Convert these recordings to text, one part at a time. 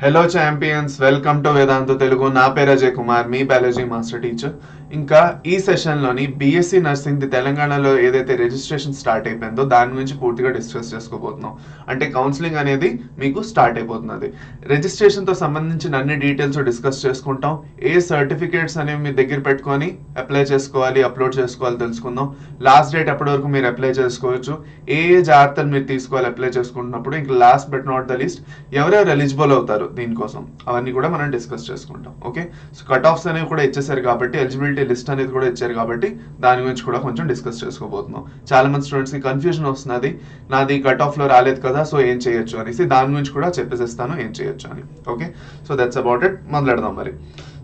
Hello champions, welcome to వేదాంత తెలుగు. నా పేరు అజయ్ కుమార్, మీ biology master teacher. ఇంకా ఈ సెషన్లోని బీఎస్సీ నర్సింగ్ తెలంగాణలో ఏదైతే రిజిస్ట్రేషన్ స్టార్ట్ అయిపోయిందో దాని గురించి పూర్తిగా డిస్కస్ చేసుకోబోతున్నాం. అంటే కౌన్సిలింగ్ అనేది మీకు స్టార్ట్ అయిపోతున్నది. రిజిస్ట్రేషన్తో సంబంధించిన అన్ని డీటెయిల్స్ డిస్కస్ చేసుకుంటాం. ఏ సర్టిఫికేట్స్ అనేవి మీ దగ్గర పెట్టుకొని అప్లై చేసుకోవాలి, అప్లోడ్ చేసుకోవాలి తెలుసుకుందాం. లాస్ట్ డేట్ ఎప్పటి వరకు మీరు అప్లై చేసుకోవచ్చు, ఏ జాగ్రత్తలు మీరు తీసుకోవాలి అప్లై చేసుకుంటున్నప్పుడు. ఇంకా last but not the least, ఎవరెవరు ఎలిజిబుల్ అవుతారు దీనికోసం అవన్నీ కూడా మనం డిస్కస్ చేసుకుంటాం. ఓకే, సో కట్ ఆఫ్స్ అనేవి కూడా ఇచ్చేసారు కాబట్టి, ఎలిజిబిలిటీ లిస్ట్ అనేది కూడా ఇచ్చారు కాబట్టి దాని గురించి కూడా కొంచెం డిస్కస్ చేసుకోబోతున్నాం. చాలా మంది స్టూడెంట్స్ కి కన్ఫ్యూజన్ వస్తున్నది, నాది కట్ ఆఫ్ లో రాలేదు కదా, సో ఏం చేయొచ్చు అనేసి. దాని గురించి కూడా చెప్పేసిస్తాను ఏం చేయొచ్చు అని. Okay, so that's about it. మొదలెడదాం మరి.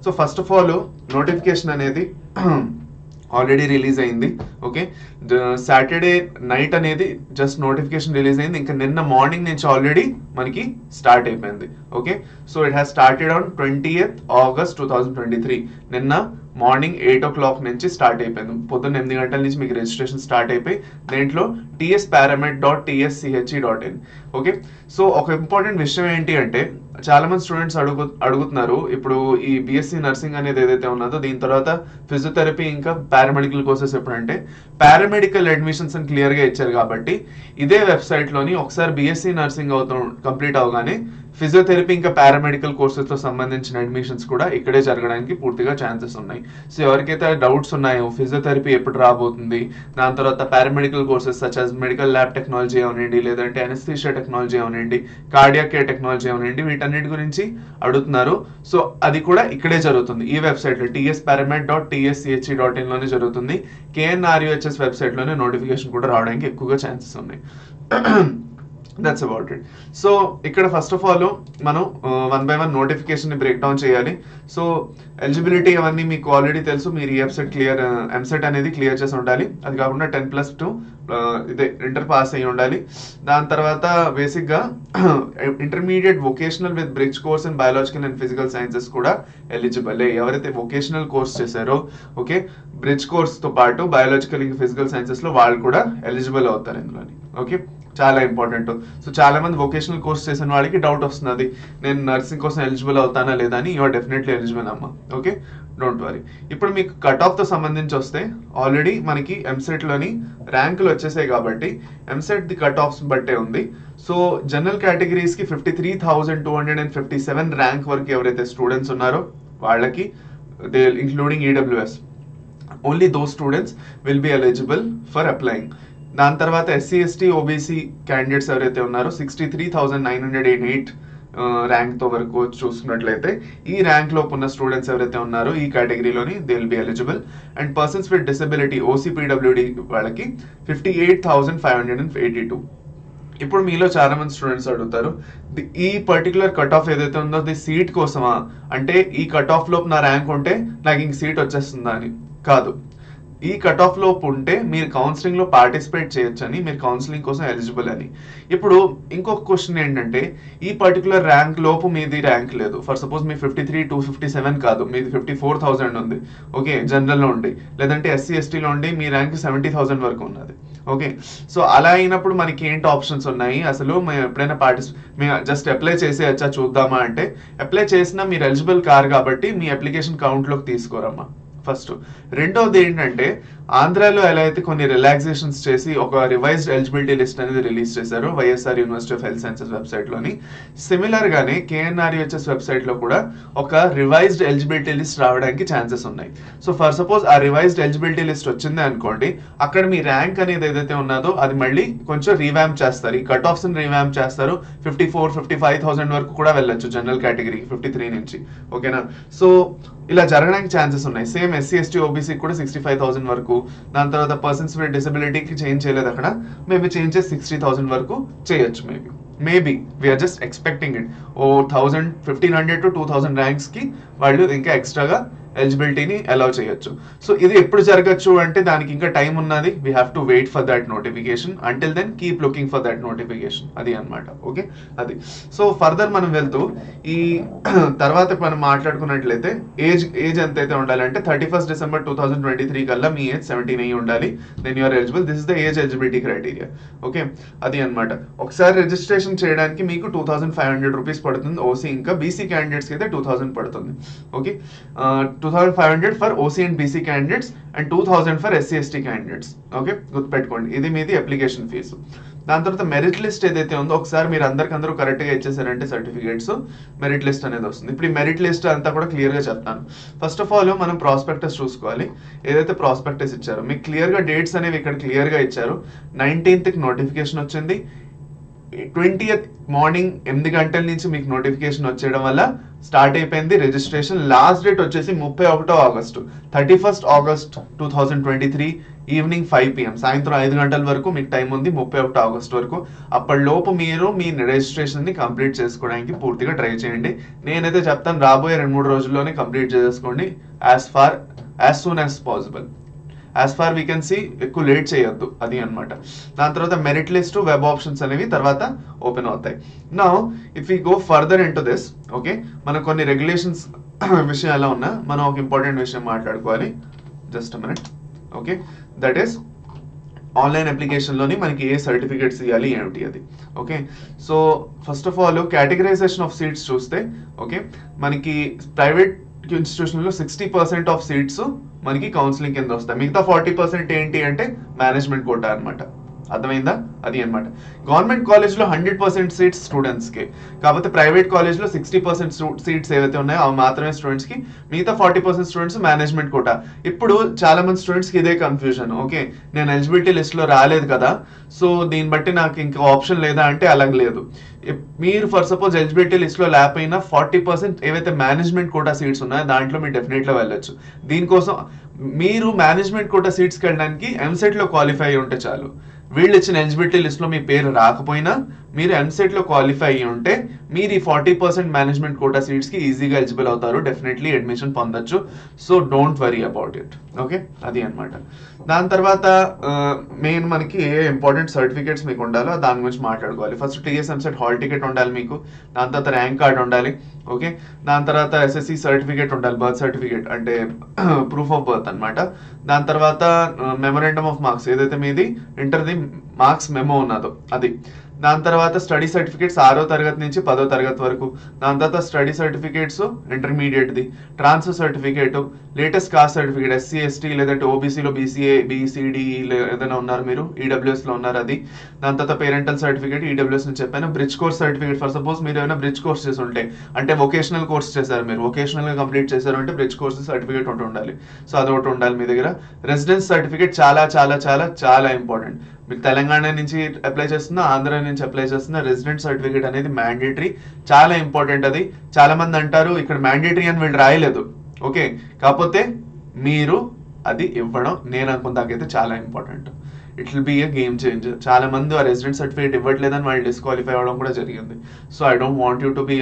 So first of all, notification అనేది ఆల్రెడీ రిలీజ్ అయింది. ఓకే, సాటర్డే నైట్ అనేది జస్ట్ నోటిఫికేషన్ రిలీజ్ అయింది. ఇంకా నిన్న మార్నింగ్ నుంచి ఆల్రెడీ మనకి స్టార్ట్ అయిపోయింది. Okay, so it has started on 20th August 2023. నిన్న మార్నింగ్ 8 o'clock నుంచి స్టార్ట్ అయిపోయింది. పొద్దున్న 8 గంటల నుంచి మీకు రిజిస్ట్రేషన్ స్టార్ట్ అయిపోయి దేంట్లో tsparamed.tschhe.in. ఓకే, సో ఒక ఇంపార్టెంట్ విషయం ఏంటి అంటే, చాలా మంది స్టూడెంట్స్ అడుగుతున్నారు ఇప్పుడు ఈ బీఎస్సీ నర్సింగ్ అనేది ఏదైతే ఉన్నదో దీని తర్వాత ఫిజియోథెరపీ ఇంకా పారామెడికల్ కోర్సెస్ ఎప్పుడంటే, పారామెడికల్ అడ్మిషన్స్ అని క్లియర్ గా ఇచ్చారు కాబట్టి ఇదే వెబ్సైట్ లోని ఒకసారి బీఎస్సీ నర్సింగ్ కంప్లీట్ అవగానే ఫిజియోథెరపీ ఇంకా పారామెడికల్ కోర్సెస్ తో సంబంధించిన అడ్మిషన్స్ కూడా ఇక్కడే జరగడానికి పూర్తిగా ఛాన్సెస్ ఉన్నాయి. సో ఎవరికైతే డౌట్స్ ఉన్నాయో ఫిజియోథెరపీ ఎప్పుడు రాబోతుంది, దాని తర్వాత paramedical courses such as medical lab technology అవనండి, లేదంటే అనస్థీషియా టెక్నాలజీ అవనండి, కార్డియాక్ కేర్ టెక్నాలజీ అవనండి, వీటన్నిటి గురించి అడుగుతున్నారు. సో అది కూడా ఇక్కడే జరుగుతుంది, ఈ వెబ్సైట్ లో tsparamed.tschhe.in లోనే జరుగుతుంది. KNRUHS వెబ్సైట్ లోనే నోటిఫికేషన్ కూడా రావడానికి ఎక్కువగా ఛాన్సెస్ ఉన్నాయి. That's about it. సో ఇక్కడ ఫస్ట్ ఆఫ్ ఆల్ మనం 1 by 1 నోటిఫికేషన్ ని బ్రేక్ డౌన్ చేయాలి. సో ఎలిజిబిలిటీ అవన్నీ మీకు ఆల్రెడీ తెలుసు. మీరు ఈ ఎంసెట్ అనేది క్లియర్ చేసి ఉండాలి. అది కాకుండా 10+2 ఇదే ఇంటర్ పాస్ అయ్యి ఉండాలి. దాని తర్వాత బేసిక్ గా intermediate vocational with bridge course in biological and physical sciences కూడా ఎలిజిబుల్. ఎవరైతే వొకేషనల్ కోర్స్ చేశారో, ఓకే, బ్రిడ్జ్ కోర్స్ తో పాటు బయాలజికల్ ఇంకా ఫిజికల్ సైన్సెస్ లో వాళ్ళు కూడా ఎలిజిబుల్ అవుతారు ఇందులోని. ఓకే, చాలా ఇంపార్టెంట్. సో చాలా మంది వొకేషనల్ కోర్స్ చేసిన వాళ్ళకి డౌట్ వస్తున్నది, నేను నర్సింగ్ కోసం ఎలిజిబుల్ అవుతానా లేదా అని. యు ఆర్ డెఫినెట్లీ ఎలిజిబుల్ అమ్మా. Okay, don't worry. ఇప్పుడు మీకు కట్ ఆఫ్ తో సంబంధించి వస్తే, ఆల్రెడీ మనకి ఎంసెట్ లోని ర్యాంకులు వచ్చేసాయి కాబట్టి ఎంసెట్ ది కట్ ఆఫ్స్ బట్టే ఉంది. సో జనరల్ కేటగిరీస్ కి 53,257 ర్యాంక్ వరకు ఎవరైతే స్టూడెంట్స్ ఉన్నారో వాళ్ళకి, they including EWS, only those students will be eligible for applying. దాని తర్వాత ఎస్సీ ఎస్టీ ఓబీసీ క్యాండిడేట్స్ ఎవరైతే ఉన్నారో 63,988 ర్యాంక్ తో వరకు చూసుకున్నట్లయితే, ఈ ర్యాంక్ లో ఉన్న స్టూడెంట్స్ ఎవరైతే ఉన్నారో ఈ కేటగిరీలోని they will be eligible. And persons with disability OC PWD వాళ్ళకి 58,582. ఇప్పుడు మీలో చాలా మంది స్టూడెంట్స్ అడుగుతారు, ఈ పర్టికులర్ కట్ ఆఫ్ ఏదైతే ఉందో అది సీట్ కోసమా, అంటే ఈ కట్ ఆఫ్ లోపు నా ర్యాంక్ ఉంటే నాకు ఇంక సీట్ వచ్చేస్తుందా అని. కాదు, ఈ కట్ ఆఫ్ లోపు ఉంటే మీరు కౌన్సిలింగ్ లో పార్టిసిపేట్ చేయొచ్చని, మీరు కౌన్సిలింగ్ కోసం ఎలిజిబుల్ అని. ఇప్పుడు ఇంకొక క్వశ్చన్ ఏంటంటే, ఈ పర్టికులర్ ర్యాంక్ లోపు మీది ర్యాంక్ లేదు. ఫర్ సపోజ్ మీ 53,257 కాదు, మీది 54,000 ఉంది. ఓకే, జనరల్ లో ఉండి, లేదంటే ఎస్సీ ఎస్టీలో ఉండి మీ ర్యాంక్ 70,000 వరకు ఉన్నది. ఓకే, సో అలా అయినప్పుడు మనకి ఏంటి ఆప్షన్స్ ఉన్నాయి అసలు? మేము ఎప్పుడైనా మేము జస్ట్ అప్లై చేసేయచ్చా చూద్దామా అంటే, అప్లై చేసినా మీరు ఎలిజిబుల్ కారు కాబట్టి మీ అప్లికేషన్ కౌంట్లోకి తీసుకోరమ్మా. ఫస్ట్. రెండోది ఏంటంటే, ఆంధ్రాలో ఎలా అయితే కొన్ని రిలాక్సేషన్స్ చేసి ఒక రివైజ్డ్ ఎలిజిబిలిటీ లిస్ట్ అనేది రిలీజ్ చేశారు YSR university of health sciences website లోని, సిమిలర్ గానే కేఎన్ఆర్యుహెచ్ఎస్ వెబ్సైట్ లో కూడా ఒక రివైజ్డ్ ఎలిజిబిలిటీ లిస్ట్ రావడానికి ఛాన్సెస్ ఉన్నాయి. సో ఫర్ సపోజ్ ఆ రివైజ్డ్ ఎలిజిబిలిటీ లిస్ట్ వచ్చింది అనుకోండి, అక్కడ మీ ర్యాంక్ అనేది ఏదైతే ఉన్నదో అది మళ్ళీ కొంచెం రీవ్యాంప్ చేస్తారు, ఈ కట్ ఆఫ్స్ రీవ్యాంప్ చేస్తారు. 54,000-55,000 వరకు కూడా వెళ్ళొచ్చు జనరల్ కేటగిరీ 53 నుంచి. ఓకేనా, సో ఇలా జరగడానికి ఛాన్సెస్ ఉన్నాయి. సేమ్ ఎస్సీ ఎస్టీ ఓబీసీ కూడా 65,000 వరకు. దాని తర్వాత పర్సన్స్ విత్ డిసబిలిటీకి చేంజ్ చేయలేదు అక్కడ, మేబీ చేంజ్ చేసి 60,000 వరకు చేయొచ్చు. Maybe we are just expecting it. 1,500 to 2,000 ranks కి వాళ్ళు ఇంకా ఎక్స్ట్రాగా ఎలిజిబిలిటీని అలౌ చేయొచ్చు. సో ఇది ఎప్పుడు జరగచ్చు అంటే దానికి ఇంకా టైం ఉన్నది. We have to wait for that notification. Until then keep looking for that notification. అది అనమాట. ఓకే, అది. సో ఫర్దర్ మనం వెళ్తూ ఈ తర్వాత మనం మాట్లాడుకున్నట్లయితే ఏజ్ ఎంత అయితే ఉండాలంటే 31st December 2023 కల్లా మీ ఏజ్ 17 అయ్యి ఉండాలి. Then you're eligible. This is the age eligibility criteria. Okay, అది అనమాట. ఒకసారి రిజిస్ట్రేషన్ చేయడానికి మీకు 2500 రూపీస్ పడుతుంది ఓసీ, ఇంకా బీసీ క్యాండిడేట్స్కి అయితే 2000 పడుతుంది. Okay, 2500 for OC and BC candidates and 2000 for SC ST candidates. Okay, గుర్తుపెట్టుకోండి, ఇది మీది అప్లికేషన్ ఫీజు. దాని తర్వాత మెరిట్ లిస్ట్ ఏదైతే ఉందో ఒకసారి మీరు అందరూ కరెక్ట్గా ఇచ్చేసారంటే సర్టిఫికేట్స్, మెరిట్ లిస్ట్ అనేది వస్తుంది. ఇప్పుడు ఈ మెరిట్ లిస్ట్ అంతా కూడా క్లియర్గా చెప్తాను. ఫస్ట్ ఆఫ్ ఆల్ మనం ప్రాస్పెక్టస్ చూసుకోవాలి. ఏదైతే ప్రాస్పెక్టస్ ఇచ్చారో మీకు క్లియర్గా డేట్స్ అనేవి ఇక్కడ క్లియర్గా ఇచ్చారు. 19th నోటిఫికేషన్ వచ్చింది. 20th మార్నింగ్ 8 గంటల నుంచి మీకు నోటిఫికేషన్ వచ్చేయడం వల్ల స్టార్ట్ అయిపోయింది రిజిస్ట్రేషన్. లాస్ట్ డేట్ వచ్చేసి 31 August. 31st August 2023 evening 5 PM, సాయంత్రం 5 గంటల వరకు మీకు టైం ఉంది. 31 ఆగస్ట్ వరకు. అప్పటిలోపు మీరు మీ రిజిస్ట్రేషన్ ని కంప్లీట్ చేసుకోవడానికి పూర్తిగా ట్రై చేయండి. నేనైతే చెప్తాను రాబోయే 2-3 రోజుల్లోనే కంప్లీట్ చేసుకోండి, as soon as possible. As far we can see ఎక్కువ లేట్ చేయొద్దు, అది అనమాట. దాని తర్వాత మెరిట్ లిస్ట్, వెబ్ ఆప్షన్స్ అనేవి తర్వాత ఓపెన్ అవుతాయి. Now if you go further in to this, okay, మనకు కొన్ని రెగ్యులేషన్స్ విషయం ఎలా ఉన్నా మనం ఒక ఇంపార్టెంట్ విషయం మాట్లాడుకోవాలి. Just minute. Okay, that is online అప్లికేషన్లోని మనకి ఏ సర్టిఫికేట్స్ ఇవ్వాలి ఏమిటి అది. Okay, so first of all categorization of seats చూస్తే, ఓకే, మనకి ప్రైవేట్ ఇన్స్టిట్యూషన్లో 60% ఆఫ్ సీట్స్ మనకి కౌన్సిలింగ్ కింద వస్తాయి. మిగతా 40% ఏంటి అంటే మేనేజ్మెంట్ కోటా అనమాట. అర్థమైందా? అది అనమాట. గవర్నమెంట్ కాలేజ్లో 100% సీట్స్ స్టూడెంట్స్కి, కాకపోతే ప్రైవేట్ కాలేజ్లో 60% సీట్స్ ఏవైతే ఉన్నాయో అవి మాత్రమే స్టూడెంట్స్కి, మిగతా 40% స్టూడెంట్స్ మేనేజ్మెంట్ కోటా. ఇప్పుడు చాలా మంది స్టూడెంట్స్కి ఇదే కన్ఫ్యూజన్. ఓకే, నేను ఎలిజిబిలిటీ లిస్ట్లో రాలేదు కదా, సో దీన్ని బట్టి నాకు ఇంకా ఆప్షన్ లేదా అంటే అలాగ లేదు. మీరు ఫర్ సపోజ్ ఎలిజిబిలిటీ లిస్ట్లో లేకపోయినా 40% ఏవైతే మేనేజ్మెంట్ కోటా సీట్స్ ఉన్నాయో దాంట్లో మీరు డెఫినెట్గా వెళ్ళొచ్చు. దీనికోసం మీరు మేనేజ్మెంట్ కోటా సీట్స్కి వెళ్ళడానికి ఎంసెట్లో క్వాలిఫై అయ్యి ఉంటే చాలు. వీళ్ళు ఇచ్చిన ఎలిజిబిలిటీ లిస్ట్లో మీ పేరు రాకపోయినా మీరు ఎంసెట్లో క్వాలిఫై అయ్యి ఉంటే మీరు ఈ 40% మేనేజ్మెంట్ కోటా సీట్స్కి ఈజీగా ఎలిజిబుల్ అవుతారు, డెఫినెట్లీ అడ్మిషన్ పొందొచ్చు. So don't worry about it. Okay, అది అనమాట. దాని తర్వాత మెయిన్ మనకి ఏ ఇంపార్టెంట్ సర్టిఫికేట్స్ మీకు ఉండాలో దాని గురించి మాట్లాడుకోవాలి. First TS EAMCET hall ticket ఉండాలి మీకు. దాని తర్వాత ర్యాంక్ కార్డ్ ఉండాలి. ఓకే, దాని తర్వాత ఎస్ఎస్సి సర్టిఫికేట్ ఉండాలి, బర్త్ సర్టిఫికేట్ అంటే ప్రూఫ్ ఆఫ్ బర్త్ అనమాట. దాని తర్వాత మెమోరాండమ్ ఆఫ్ మార్క్స్, ఏదైతే మీది ఇంటర్ది మార్క్స్ మెమో ఉన్నదో అది. దాని తర్వాత స్టడీ సర్టిఫికేట్స్ 6వ తరగతి నుంచి 10వ తరగతి వరకు. దాని తర్వాత స్టడీ సర్టిఫికేట్స్ ఇంటర్మీడియట్ది, transfer certificate, latest caste certificate, SC ST లేదంటే ఓబీసీలో బీసీఏ బీసీడీ ఏదైనా ఉన్నారు మీరు, ఈడబ్ల్యూఎస్లో ఉన్నారు అది. దాని తర్వాత పేరెంటల్ సర్టిఫికేట్, ఈడబ్ల్యూఎస్ అని చెప్పాను. Bridge course certificate, for suppose మీరు ఏమైనా బ్రిడ్జ్ కోర్స్ చేసి ఉంటే, అంటే వొకేషనల్ కోర్స్ చేశారు మీరు, వొకేషనల్గా కంప్లీట్ చేశారు అంటే బ్రిడ్జ్ కోర్స్ సర్టిఫికేట్ ఒకటి ఉండాలి. సో అదొకటి ఉండాలి మీ దగ్గర. రెసిడెన్స్ సర్టిఫికేట్ చాలా చాలా చాలా చాలా ఇంపార్టెంట్. మీకు తెలంగాణ నుంచి అప్లై చేస్తున్నా, ఆంధ్ర నుంచి అప్లై చేస్తున్నా, రెసిడెంట్ సర్టిఫికేట్ అనేది మ్యాండేటరీ, చాలా ఇంపార్టెంట్ అది. చాలా మంది అంటారు ఇక్కడ మ్యాండేటరీ అని వీళ్ళు రాయలేదు. ఓకే, కాకపోతే మీరు అది ఇవ్వడం నేను అనుకున్నాకైతే చాలా important. It will be a game changer. చాలా మంది ఆ రెసిడెంట్ సర్టిఫికేట్ ఇవ్వట్లేదని వాళ్ళు డిస్క్వాలిఫై అవ్వడం కూడా జరిగింది. So I don't want you to be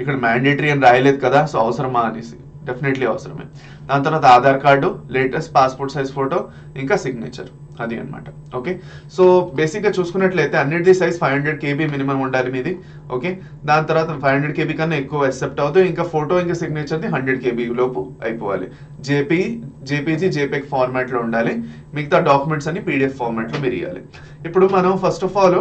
ఇక్కడ మ్యాండేటరీ అని రాయలేదు కదా, సో అవసరమా అనేసి. డెఫినెట్లీ అవసరమే. దాని తర్వాత Aadhaar card, latest passport size photo, ఇంకా సిగ్నేచర్, అది అనమాట. ఓకే, సో బేసిక్గా చూసుకున్నట్లయితే అన్నిటిది సైజ్ 500 KB మినిమం ఉండాలి మీది. ఓకే, దాని తర్వాత 500 KB కన్నా ఎక్కువ యాక్సెప్ట్ అవుతుంది. ఇంకా ఫోటో ఇంకా సిగ్నేచర్ది 100 KB లోపు అయిపోవాలి. జేపీజీ జేపీఈ ఫార్మాట్లో ఉండాలి. మిగతా డాక్యుమెంట్స్ అన్ని PDF ఫార్మాట్లో మీరు ఇవ్వాలి. ఇప్పుడు మనం first of all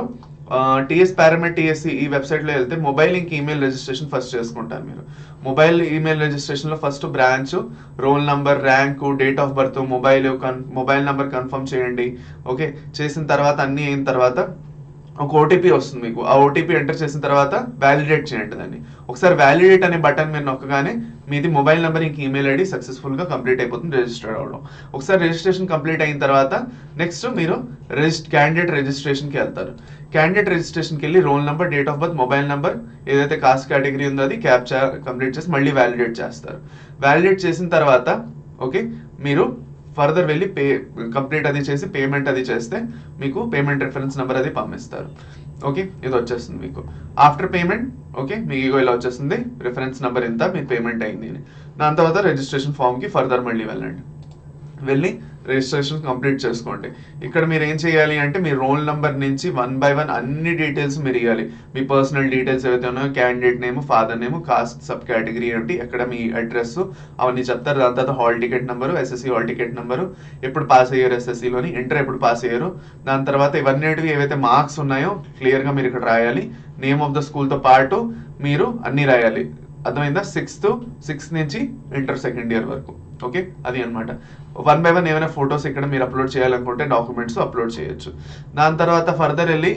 TS paramed TSC ఈ వెబ్సైట్లో వెళ్తే మొబైల్ ఇంక ఈమెయిల్ రిజిస్ట్రేషన్ ఫస్ట్ చేసుకుంటారు మీరు. మొబైల్ ఈమెయిల్ రిజిస్ట్రేషన్లో first branch, roll number, rank, date of birth, mobile number confirm చేయండి. ఓకే, చేసిన తర్వాత అన్నీ అయిన తర్వాత ఒక ఓటీపీ వస్తుంది మీకు. ఆ ఓటీపీ ఎంటర్ చేసిన తర్వాత వ్యాలిడేట్ చేయండి దాన్ని. ఒకసారి వ్యాలిడేట్ అనే బటన్ మీరు నొక్కగానే మీది మొబైల్ నెంబర్ ఇంక ఈమెయిల్ ఐడి సక్సెస్ఫుల్గా కంప్లీట్ అయిపోతుంది, రిజిస్టర్ అవ్వడం. ఒకసారి రిజిస్ట్రేషన్ కంప్లీట్ అయిన తర్వాత నెక్స్ట్ మీరు క్యాండిడేట్ రిజిస్ట్రేషన్కి వెళ్తారు. క్యాండిడేట్ రిజిస్ట్రేషన్కి వెళ్ళి roll number, date of birth, mobile number, ఏదైతే కాస్ట్ కేటగిరీ ఉందో అది క్యాప్చా కంప్లీట్ చేసి మళ్ళీ వ్యాలిడేట్ చేస్తారు. వ్యాలిడేట్ చేసిన తర్వాత ఓకే మీరు ఫర్దర్ వెళ్ళి కంప్లీట్ అది చేసి పేమెంట్ అది చేస్తే మీకు పేమెంట్ రిఫరెన్స్ నెంబర్ అది పంపిస్తారు. ఓకే, ఇది వచ్చేస్తుంది మీకు. ఆఫ్టర్ పేమెంట్ ఓకే మీకు ఇలా వచ్చేస్తుంది రిఫరెన్స్ నెంబర్ ఎంత, మీ పేమెంట్ అయింది. దాని తర్వాత రిజిస్ట్రేషన్ ఫామ్కి ఫర్దర్ మళ్ళీ వెళ్ళి రిజిస్ట్రేషన్ కంప్లీట్ చేసుకోండి. ఇక్కడ మీరు ఏం చేయాలి అంటే మీ రోల్ నెంబర్ నుంచి 1 by 1 అన్ని డీటెయిల్స్ మీరు ఇవ్వాలి. మీ పర్సనల్ డీటెయిల్స్ ఏవైతే ఉన్నాయో, candidate name, father name, cost, sub category ఏంటి, ఎక్కడ మీ అడ్రస్, అవన్నీ చెప్తారు. దాని తర్వాత hall ticket number, SSC hall ticket number, ఎప్పుడు పాస్ అయ్యారు ఎస్ఎస్సిలోని, ఇంటర్ ఎప్పుడు పాస్ అయ్యారు, దాని తర్వాత ఇవన్నిటివి ఏవైతే మార్క్స్ ఉన్నాయో క్లియర్గా మీరు ఇక్కడ రాయాలి. నేమ్ ఆఫ్ ద స్కూల్తో పాటు మీరు అన్నీ రాయాలి. అర్థమైందా? 6 నుంచి ఇంటర్ సెకండ్ ఇయర్ వరకు. ఓకే, అది అనమాట. 1 by 1 ఏమైనా ఫొటోస్ ఇక్కడ మీరు అప్లోడ్ చేయాలనుకుంటే డాక్యుమెంట్స్ అప్లోడ్ చేయొచ్చు. దాని తర్వాత ఫర్దర్ వెళ్ళి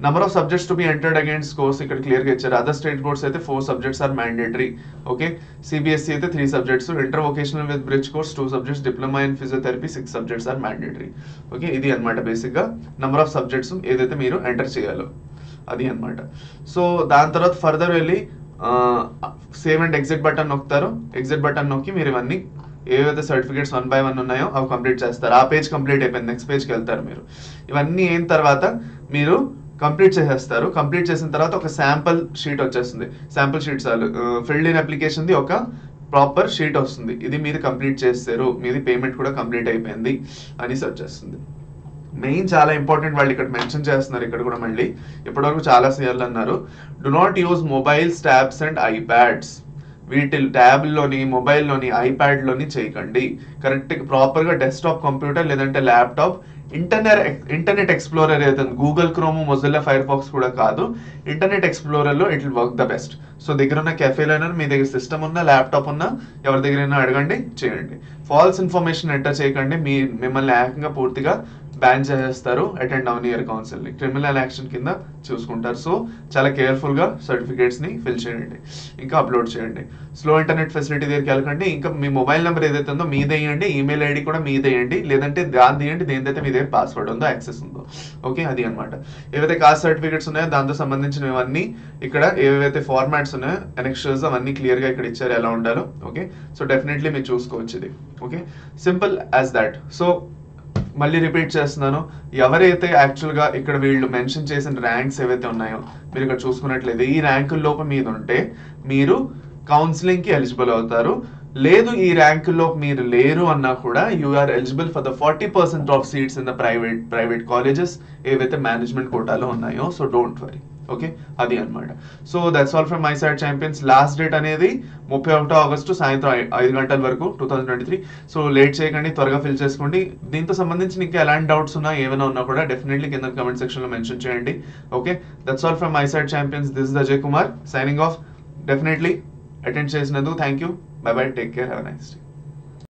number of subjects to be entered against course ఇక్కడ క్లియర్గా ఇచ్చారు. అదర్ స్టేట్ కోర్స్ అయితే 4 subjects are mandatory. Okay, CBSE అయితే 3 subjects, inter vocational with bridge course 2 subjects, diploma in physiotherapy 6 subjects are mandatory. Okay, ఇది అనమాట బేసిక్గా number of subjects ఏదైతే మీరు ఎంటర్ చేయాలో అది అనమాట. సో దాని తర్వాత ఫర్దర్ వెళ్ళి సేవ్ అండ్ ఎగ్జిట్ బటన్ నొక్కుతారు. ఎగ్జిట్ బటన్ నొక్కి మీరు ఇవన్నీ ఏవైతే సర్టిఫికేట్స్ 1 by 1 ఉన్నాయో అవి కంప్లీట్ చేస్తారు. ఆ పేజ్ కంప్లీట్ అయిపోయింది, నెక్స్ట్ పేజ్కి వెళ్తారు మీరు. ఇవన్నీ అయిన తర్వాత మీరు కంప్లీట్ చేసేస్తారు. కంప్లీట్ చేసిన తర్వాత ఒక శాంపుల్ షీట్ వచ్చేస్తుంది. శాంపుల్ షీట్ చాలు, ఫిల్డ్ ఇన్ అప్లికేషన్ది ఒక ప్రాపర్ షీట్ వస్తుంది. ఇది మీరు కంప్లీట్ చేస్తారు, మీది పేమెంట్ కూడా కంప్లీట్ అయిపోయింది అనేసి వచ్చేస్తుంది. మెయిన్ చాలా ఇంపార్టెంట్, వాళ్ళు ఇక్కడ మెన్షన్ చేస్తున్నారు. ఇక్కడ కూడా మళ్ళీ ఇప్పటివరకు చాలా సార్లు అన్నారు, do not use mobiles, tabs and iPads. వీటి ట్యాబ్లోని, మొబైల్లోని, ఐప్యాడ్లోని చేయకండి. కరెక్ట్ ప్రాపర్గా డెస్క్టాప్ కంప్యూటర్ లేదంటే ల్యాప్టాప్, ఇంటర్నెట్ ఎక్స్ప్లోరర్ ఏదైతే Google Chrome, Mozilla Firefox కూడా కాదు, ఇంటర్నెట్ ఎక్స్ప్లోరర్లో it will work the best. So దగ్గర ఉన్న కెఫేలోనే మీ దగ్గర సిస్టమ్ ఉన్నా, ల్యాప్టాప్ ఉన్నా, ఎవరి దగ్గరైనా అడగండి, చేయండి. ఫాల్స్ ఇన్ఫర్మేషన్ ఎంటర్ చేయకండి. మిమ్మల్ని ఏకంగా పూర్తిగా బ్యాన్ చేసేస్తారు. అటెండ్ అవని ఇయర్ కౌన్సిల్ని క్రిమినల్ యాక్షన్ కింద చూసుకుంటారు. సో చాలా కేర్ఫుల్గా సర్టిఫికేట్స్ని ఫిల్ చేయండి, ఇంకా అప్లోడ్ చేయండి. స్లో ఇంటర్నెట్ ఫెసిలిటీ దగ్గరికి వెళ్ళకండి. ఇంకా మీ మొబైల్ నెంబర్ ఏదైతే ఉందో మీదేయండి, ఈమెయిల్ ఐడి కూడా మీదేయండి, లేదంటే దాని తీయండి, దేనిదైతే మీ దగ్గర పాస్వర్డ్ ఉందో, యాక్సెస్ ఉందో. ఓకే, అది అనమాట. ఏవైతే కాస్ట్ సర్టిఫికేట్స్ ఉన్నాయో దాంతో సంబంధించినవన్నీ ఇక్కడ ఏవైతే ఫార్మాట్స్ ఉన్నాయో ఎనెక్షర్స్ అవన్నీ క్లియర్గా ఇక్కడ ఇచ్చారు ఎలా ఉండాలో. ఓకే, సో డెఫినెట్లీ మీరు చూసుకోవచ్చు ఇది. Okay, simple as that. So మళ్ళీ రిపీట్ చేస్తున్నాను, ఎవరైతే యాక్చువల్గా ఇక్కడ వీళ్ళు మెన్షన్ చేసిన ర్యాంక్స్ ఏవైతే ఉన్నాయో మీరు ఇక్కడ చూసుకున్నట్లయితే ఈ ర్యాంకుల్లోపు మీద ఉంటే మీరు కౌన్సిలింగ్కి ఎలిజిబుల్ అవుతారు. లేదు ఈ ర్యాంకుల్లో మీరు లేరు అన్నా కూడా you are eligible for the 40% of seats in the private colleges ఏవైతే మేనేజ్మెంట్ కోటాలో ఉన్నాయో. So don't worry. ఓకే, అది అనమాట. So that's all from my side champions. Last date అనేది 31 ఆగస్టు సాయంత్రం 5 గంటల వరకు 2023. సో లేట్ చేయకండి, త్వరగా ఫిల్ చేసుకోండి. దీంతో సంబంధించి ఇంకా ఎలాంటి డౌట్స్ ఉన్నా ఏమైనా ఉన్నా కూడా డెఫినెట్లీ కింద కమెంట్ సెక్షన్లో మెన్షన్ చేయండి. Okay, that's all from my side champions. This is Ajay Kumar signing off. Definitely attend చేసినందుకు thank you. Bye bye, take care, have a nice day.